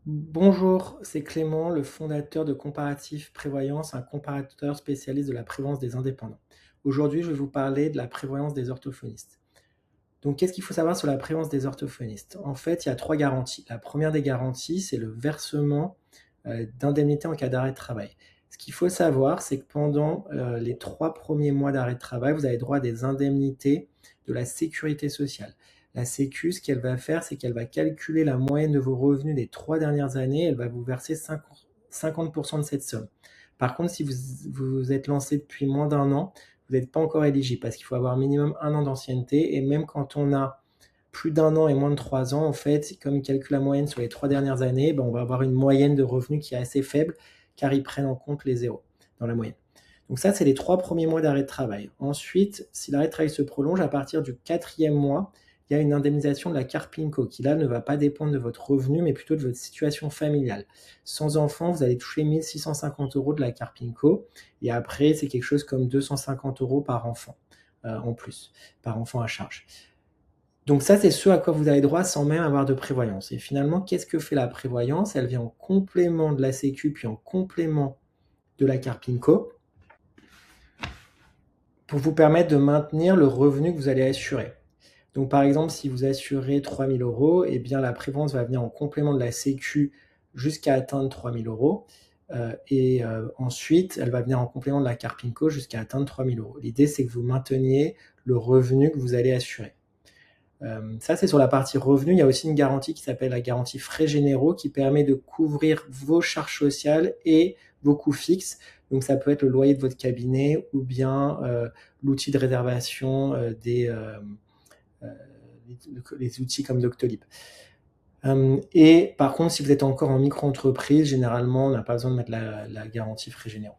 Bonjour, c'est Clément, le fondateur de Comparatif Prévoyance, un comparateur spécialiste de la prévoyance des indépendants. Aujourd'hui, je vais vous parler de la prévoyance des orthophonistes. Donc, qu'est-ce qu'il faut savoir sur la prévoyance des orthophonistes? En fait, il y a 3 garanties. La première des garanties, c'est le versement d'indemnités en cas d'arrêt de travail. Ce qu'il faut savoir, c'est que pendant les 3 premiers mois d'arrêt de travail, vous avez droit à des indemnités de la sécurité sociale. La sécu, ce qu'elle va faire, c'est qu'elle va calculer la moyenne de vos revenus des 3 dernières années, elle va vous verser 50% de cette somme. Par contre, si vous êtes lancé depuis moins d'un an, vous n'êtes pas encore éligible parce qu'il faut avoir minimum 1 an d'ancienneté, et même quand on a plus d'un an et moins de 3 ans, en fait, comme ils calculent la moyenne sur les 3 dernières années, on va avoir une moyenne de revenus qui est assez faible car ils prennent en compte les zéros dans la moyenne. Donc ça, c'est les 3 premiers mois d'arrêt de travail. Ensuite, si l'arrêt de travail se prolonge, à partir du 4e mois, il y a une indemnisation de la Carpinco qui, là, ne va pas dépendre de votre revenu, mais plutôt de votre situation familiale. Sans enfant, vous allez toucher 1 650 € de la Carpinco, et après, c'est quelque chose comme 250 € par enfant en plus, par enfant à charge. Donc ça, c'est ce à quoi vous avez droit sans même avoir de prévoyance. Et finalement, qu'est-ce que fait la prévoyance? Elle vient en complément de la Sécu, puis en complément de la Carpinco, pour vous permettre de maintenir le revenu que vous allez assurer. Donc par exemple, si vous assurez 3 000 €, eh bien la prévoyance va venir en complément de la Sécu jusqu'à atteindre 3 000 €. Ensuite, elle va venir en complément de la Carpinco jusqu'à atteindre 3 000 €. L'idée, c'est que vous mainteniez le revenu que vous allez assurer. Ça, c'est sur la partie revenu. Il y a aussi une garantie qui s'appelle la garantie frais généraux qui permet de couvrir vos charges sociales et vos coûts fixes. Donc ça peut être le loyer de votre cabinet ou bien l'outil de réservation les outils comme Doctolib. Et par contre, si vous êtes encore en micro-entreprise, généralement, on n'a pas besoin de mettre la garantie frais généraux.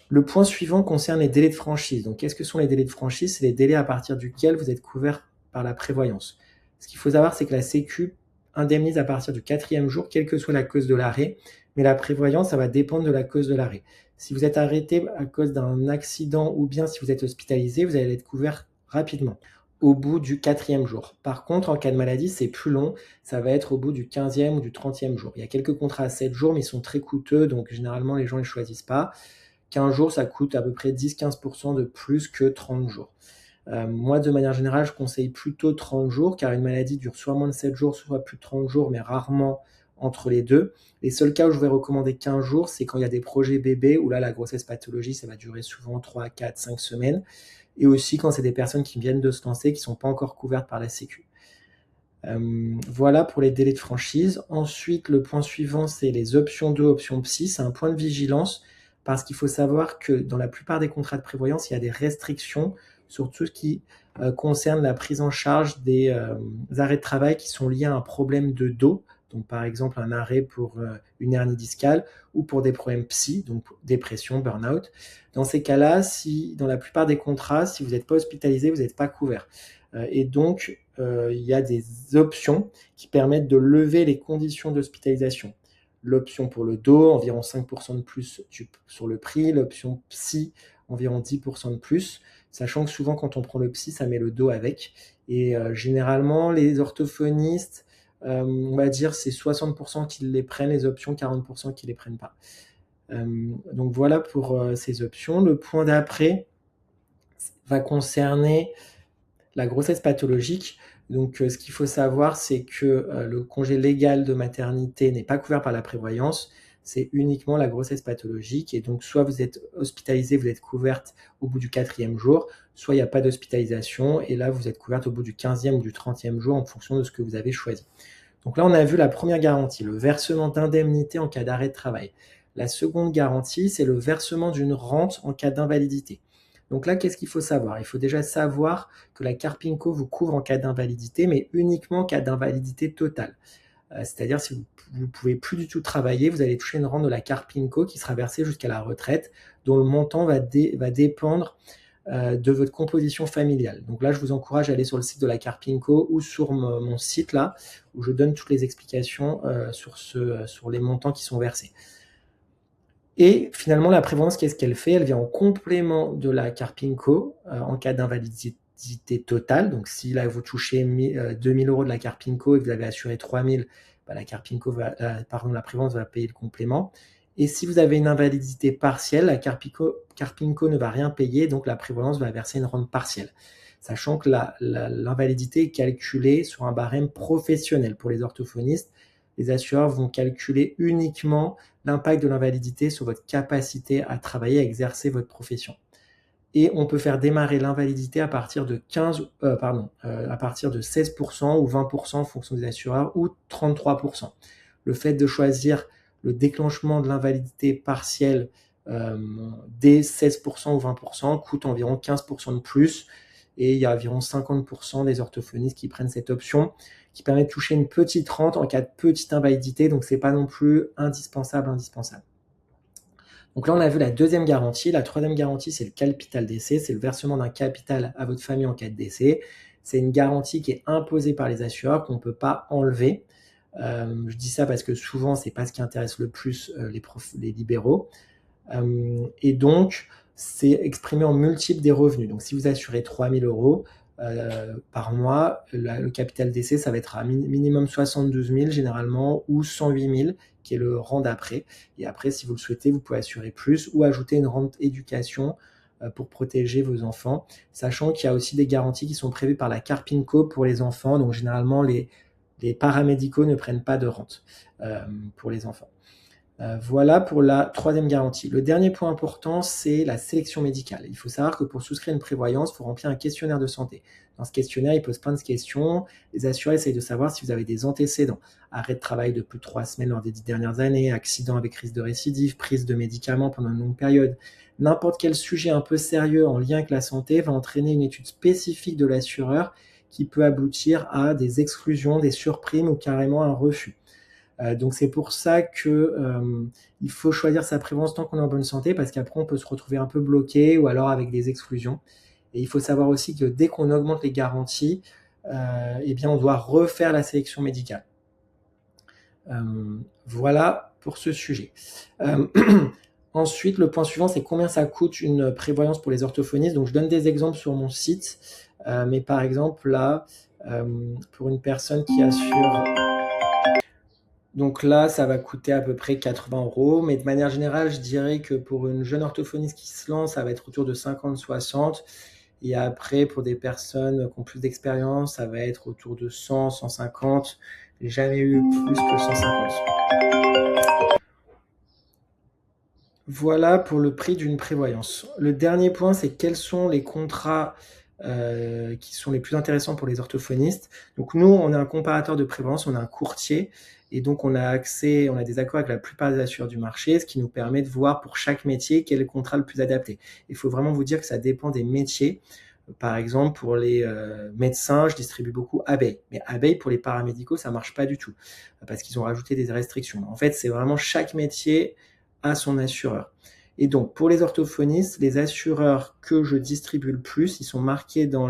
Le point suivant concerne les délais de franchise. Donc, qu'est-ce que sont les délais de franchise? C'est les délais à partir duquel vous êtes couvert par la prévoyance. Ce qu'il faut savoir, c'est que la Sécu indemnise à partir du 4e jour, quelle que soit la cause de l'arrêt, mais la prévoyance, ça va dépendre de la cause de l'arrêt. Si vous êtes arrêté à cause d'un accident ou bien si vous êtes hospitalisé, vous allez être couvert rapidement, au bout du 4e jour. Par contre, en cas de maladie, c'est plus long, ça va être au bout du 15e ou du 30e jour. Il y a quelques contrats à 7 jours, mais ils sont très coûteux, donc généralement, les gens ne les choisissent pas. 15 jours, ça coûte à peu près 10-15% de plus que 30 jours. Moi, de manière générale, je conseille plutôt 30 jours, car une maladie dure soit moins de 7 jours, soit plus de 30 jours, mais rarement entre les deux. Les seuls cas où je vais recommander 15 jours, c'est quand il y a des projets bébés, où là, la grossesse pathologie, ça va durer souvent 3, 4, 5 semaines, et aussi quand c'est des personnes qui viennent de se lancer, qui ne sont pas encore couvertes par la Sécu. Voilà pour les délais de franchise. Ensuite, le point suivant, c'est les options 2, options psy. C'est un point de vigilance parce qu'il faut savoir que dans la plupart des contrats de prévoyance, il y a des restrictions sur tout ce qui concerne la prise en charge des arrêts de travail qui sont liés à un problème de dos. Donc, par exemple, un arrêt pour une hernie discale ou pour des problèmes psy, donc dépression, burn-out. Dans ces cas-là, si, dans la plupart des contrats, si vous n'êtes pas hospitalisé, vous n'êtes pas couvert. Et donc, il y a des options qui permettent de lever les conditions d'hospitalisation. L'option pour le dos, environ 5% de plus sur le prix. L'option psy, environ 10% de plus. Sachant que souvent, quand on prend le psy, ça met le dos avec. Et généralement, les orthophonistes, on va dire, c'est 60% qui les prennent, les options, 40% qui les prennent pas. Donc voilà pour ces options. Le point d'après va concerner la grossesse pathologique. Donc, ce qu'il faut savoir, c'est que le congé légal de maternité n'est pas couvert par la prévoyance. C'est uniquement la grossesse pathologique. Et donc, soit vous êtes hospitalisé, vous êtes couverte au bout du 4e jour, soit il n'y a pas d'hospitalisation. Et là, vous êtes couverte au bout du 15e ou du 30e jour en fonction de ce que vous avez choisi. Donc là, on a vu la première garantie, le versement d'indemnité en cas d'arrêt de travail. La seconde garantie, c'est le versement d'une rente en cas d'invalidité. Donc là, qu'est-ce qu'il faut savoir? Il faut déjà savoir que la Carpinco vous couvre en cas d'invalidité, mais uniquement en cas d'invalidité totale. C'est-à-dire si vous ne pouvez plus du tout travailler, vous allez toucher une rente de la Carpinco qui sera versée jusqu'à la retraite, dont le montant va dépendre de votre composition familiale. Donc là, je vous encourage à aller sur le site de la Carpinco ou sur mon site là, où je donne toutes les explications sur les montants qui sont versés. Et finalement, la prévoyance, qu'est-ce qu'elle fait? Elle vient en complément de la Carpinco en cas d'invalidité totale. Donc si là, vous touchez 2 000 € de la Carpinco et que vous avez assuré 3 000, la prévoyance va payer le complément. Et si vous avez une invalidité partielle, la Carpinco ne va rien payer, donc la prévoyance va verser une rente partielle. Sachant que l'invalidité est calculée sur un barème professionnel. Pour les orthophonistes, les assureurs vont calculer uniquement l'impact de l'invalidité sur votre capacité à travailler, à exercer votre profession. Et on peut faire démarrer l'invalidité à partir de 16% ou 20% en fonction des assureurs, ou 33%. Le fait de choisir le déclenchement de l'invalidité partielle dès 16% ou 20% coûte environ 15% de plus, et il y a environ 50% des orthophonistes qui prennent cette option, qui permet de toucher une petite rente en cas de petite invalidité, donc c'est pas non plus indispensable. Donc là, on a vu la deuxième garantie. La troisième garantie, c'est le capital décès. C'est le versement d'un capital à votre famille en cas de décès. C'est une garantie qui est imposée par les assureurs, qu'on ne peut pas enlever. Je dis ça parce que souvent, c'est pas ce qui intéresse le plus les libéraux. Et donc, c'est exprimé en multiple des revenus. Donc, si vous assurez 3 000 euros par mois, le capital décès, ça va être à minimum 72 000 généralement, ou 108 000, qui est le rang d'après. Et après, si vous le souhaitez, vous pouvez assurer plus ou ajouter une rente éducation pour protéger vos enfants, sachant qu'il y a aussi des garanties qui sont prévues par la Carpinco pour les enfants. Donc, généralement, les paramédicaux ne prennent pas de rente pour les enfants. Voilà pour la troisième garantie. Le dernier point important, c'est la sélection médicale. Il faut savoir que pour souscrire une prévoyance, il faut remplir un questionnaire de santé. Dans ce questionnaire, il pose plein de questions. Les assurés essayent de savoir si vous avez des antécédents. Arrêt de travail de plus de 3 semaines lors des 10 dernières années, accident avec risque de récidive, prise de médicaments pendant une longue période. N'importe quel sujet un peu sérieux en lien avec la santé va entraîner une étude spécifique de l'assureur qui peut aboutir à des exclusions, des surprimes ou carrément un refus. Donc c'est pour ça que il faut choisir sa prévoyance tant qu'on est en bonne santé, parce qu'après on peut se retrouver un peu bloqué ou alors avec des exclusions. Et il faut savoir aussi que dès qu'on augmente les garanties, eh bien on doit refaire la sélection médicale. Voilà pour ce sujet. Ensuite, le point suivant, c'est combien ça coûte une prévoyance pour les orthophonistes. Donc je donne des exemples sur mon site, mais par exemple là, pour une personne qui assure... Donc là, ça va coûter à peu près 80 euros. Mais de manière générale, je dirais que pour une jeune orthophoniste qui se lance, ça va être autour de 50-60. Et après, pour des personnes qui ont plus d'expérience, ça va être autour de 100-150. J'ai jamais eu plus que 150. Voilà pour le prix d'une prévoyance. Le dernier point, c'est quels sont les contrats qui sont les plus intéressants pour les orthophonistes. Donc nous, on a un comparateur de prévoyance, on a un courtier, et donc on a des accords avec la plupart des assureurs du marché, ce qui nous permet de voir pour chaque métier quel est le contrat le plus adapté. Il faut vraiment vous dire que ça dépend des métiers. Par exemple, pour les médecins, je distribue beaucoup Abeille. Mais Abeille, pour les paramédicaux, ça marche pas du tout, parce qu'ils ont rajouté des restrictions. En fait, c'est vraiment chaque métier a son assureur. Et donc, pour les orthophonistes, les assureurs que je distribue le plus, ils sont marqués dans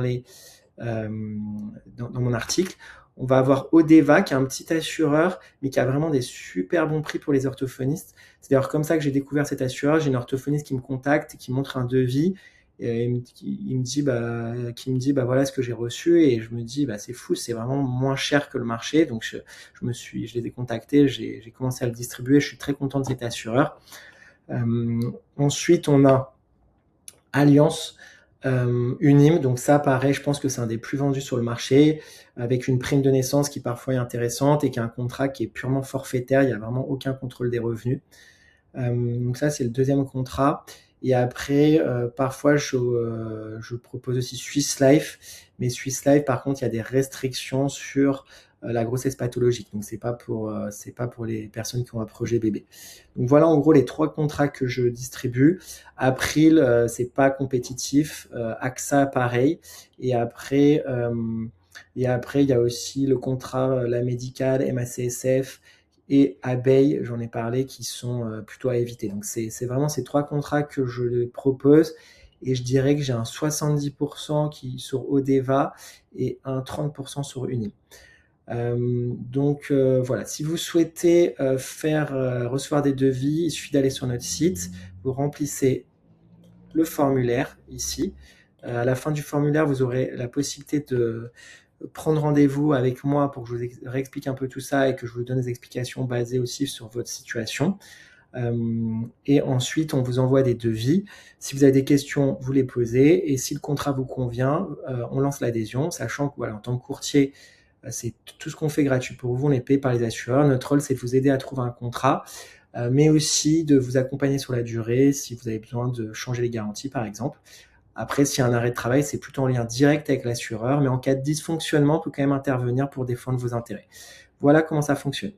mon article. On va avoir Odeva, qui est un petit assureur, mais qui a vraiment des super bons prix pour les orthophonistes. C'est d'ailleurs comme ça que j'ai découvert cet assureur. J'ai une orthophoniste qui me contacte et qui montre un devis. Et qui me dit voilà ce que j'ai reçu, et je me dis c'est fou, c'est vraiment moins cher que le marché. Donc je les ai contactés, j'ai commencé à le distribuer. Je suis très content de cet assureur. Ensuite, on a Alliance Unime. Donc ça, pareil, je pense que c'est un des plus vendus sur le marché, avec une prime de naissance qui parfois est intéressante et qui a un contrat qui est purement forfaitaire. Il n'y a vraiment aucun contrôle des revenus. Donc ça, c'est le deuxième contrat. Et après, parfois, je propose aussi Swiss Life. Mais Swiss Life, par contre, il y a des restrictions sur la grossesse pathologique. Donc, c'est pas pour les personnes qui ont un projet bébé. Donc, voilà, en gros, les 3 contrats que je distribue. April, c'est pas compétitif. AXA, pareil. Et après, il y a aussi le contrat, la médicale, MACSF, et Abeille, j'en ai parlé, qui sont plutôt à éviter. Donc c'est vraiment ces 3 contrats que je propose, et je dirais que j'ai un 70% sur Odeva et un 30% sur Unime. Donc voilà, si vous souhaitez recevoir des devis, il suffit d'aller sur notre site, vous remplissez le formulaire ici. À la fin du formulaire, vous aurez la possibilité de prendre rendez-vous avec moi pour que je vous réexplique un peu tout ça et que je vous donne des explications basées aussi sur votre situation. Et ensuite, on vous envoie des devis. Si vous avez des questions, vous les posez. Et si le contrat vous convient, on lance l'adhésion, sachant que voilà, en tant que courtier, c'est tout ce qu'on fait gratuit pour vous, on est payé par les assureurs. Notre rôle, c'est de vous aider à trouver un contrat, mais aussi de vous accompagner sur la durée si vous avez besoin de changer les garanties, par exemple. Après, s'il y a un arrêt de travail, c'est plutôt en lien direct avec l'assureur, mais en cas de dysfonctionnement, on peut quand même intervenir pour défendre vos intérêts. Voilà comment ça fonctionne.